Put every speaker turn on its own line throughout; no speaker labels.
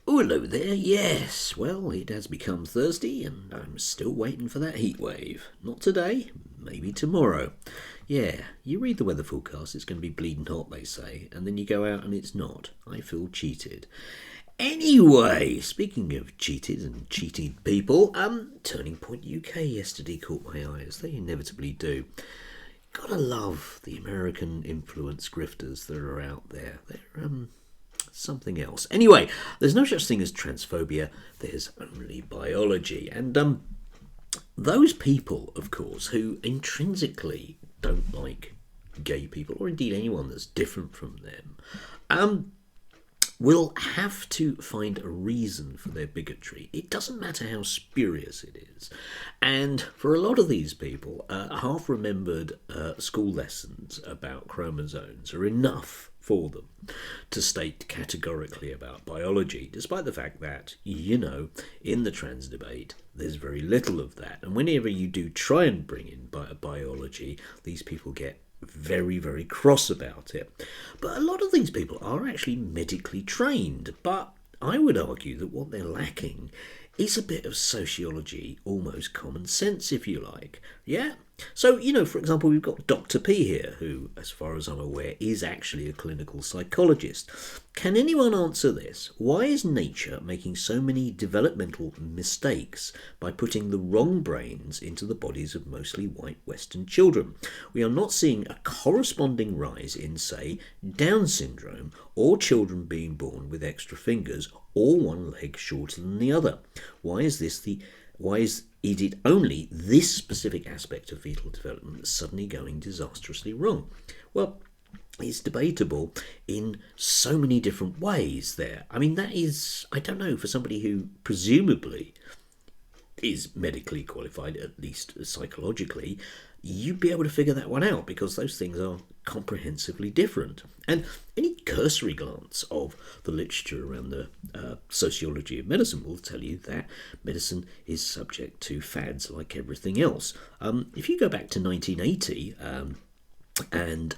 Oh, hello there. Yes, well, it has become Thursday and I'm still waiting for that heat wave. Not today, maybe tomorrow. Yeah, you read the weather forecast, it's going to be bleeding hot, they say, and then you go out and it's not. I feel cheated. Anyway, speaking of cheated and cheated people, Turning Point UK yesterday caught my eye, as they inevitably do. Gotta love the American influence grifters that are out there. They're, something else. Anyway, there's no such thing as transphobia, there's only biology. And those people, of course, who intrinsically don't like gay people, or indeed anyone that's different from them, will have to find a reason for their bigotry. It doesn't matter how spurious it is. And for a lot of these people, half-remembered school lessons about chromosomes are enough for them to state categorically about biology, despite the fact that, in the trans debate, there's very little of that. And whenever you do try and bring in biology, these people get very, very cross about it. But a lot of these people are actually medically trained, but I would argue that what they're lacking is a bit of sociology, almost common sense, if you like. Yeah? So, for example, we've got Dr. P here, who, as far as I'm aware, is actually a clinical psychologist. Can anyone answer this? Why is nature making so many developmental mistakes by putting the wrong brains into the bodies of mostly white Western children? We are not seeing a corresponding rise in, say, Down syndrome, or children being born with extra fingers, or one leg shorter than the other. Why is it only this specific aspect of fetal development that's suddenly going disastrously wrong? Well, it's debatable in so many different ways there. I mean, that is, I don't know, for somebody who presumably is medically qualified, at least psychologically, you'd be able to figure that one out, because those things are comprehensively different. And any cursory glance of the literature around the sociology of medicine will tell you that medicine is subject to fads like everything else. If you go back to 1980 and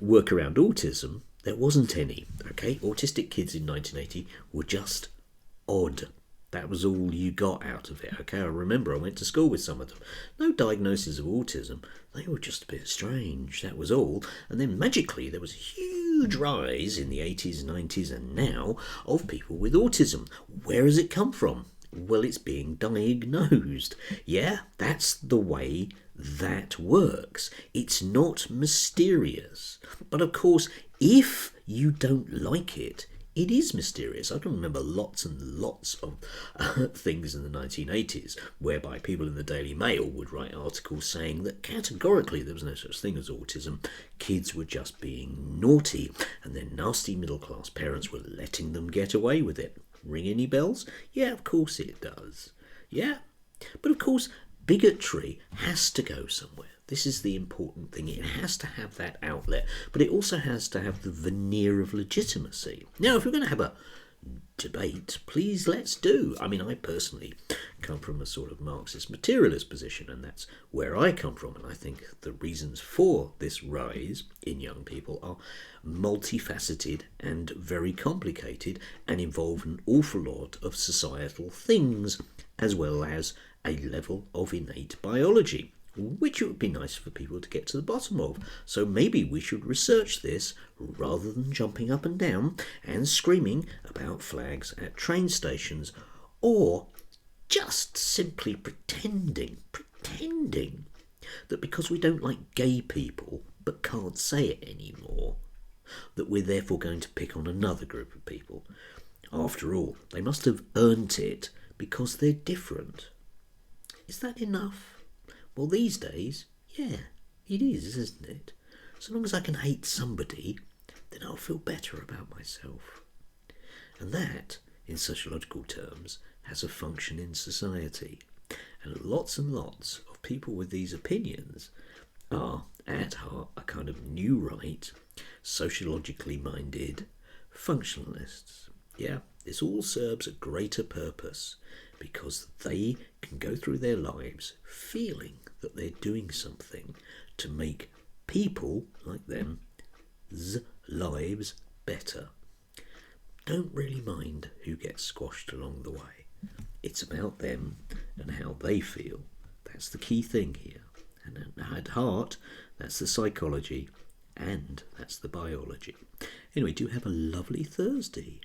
work around autism, there wasn't any. Okay, autistic kids in 1980 were just odd. That was all you got out of it. Okay, I remember I went to school with some of them. No diagnosis of autism. They were just a bit strange, that was all. And then magically there was a huge rise in the 80s, 90s and now of people with autism. Where has it come from? Well, it's being diagnosed. Yeah, that's the way that works. It's not mysterious. But of course, if you don't like it, it is mysterious. I can remember lots and lots of things in the 1980s whereby people in the Daily Mail would write articles saying that categorically there was no such thing as autism. Kids were just being naughty, and then nasty middle-class parents were letting them get away with it. Ring any bells? Yeah, of course it does. Yeah. But of course, bigotry has to go somewhere. This is the important thing. It has to have that outlet, but it also has to have the veneer of legitimacy. Now, if we're going to have a debate, please let's do. I mean, I personally come from a sort of Marxist materialist position, and that's where I come from. And I think the reasons for this rise in young people are multifaceted and very complicated and involve an awful lot of societal things, as well as a level of innate biology, which it would be nice for people to get to the bottom of. So maybe we should research this rather than jumping up and down and screaming about flags at train stations, or just simply pretending that because we don't like gay people but can't say it anymore, that we're therefore going to pick on another group of people. After all, they must have earned it because they're different. Is that enough? Well, these days, yeah, it is, isn't it? So long as I can hate somebody, then I'll feel better about myself. And that, in sociological terms, has a function in society. And lots of people with these opinions are, at heart, a kind of new right, sociologically minded functionalists. Yeah, this all serves a greater purpose, because they can go through their lives feeling that they're doing something to make people like them's lives better. don't really mind who gets squashed along the way. It's about them and how they feel. That's the key thing here. And at heart, that's the psychology and that's the biology. Anyway, do have a lovely Thursday.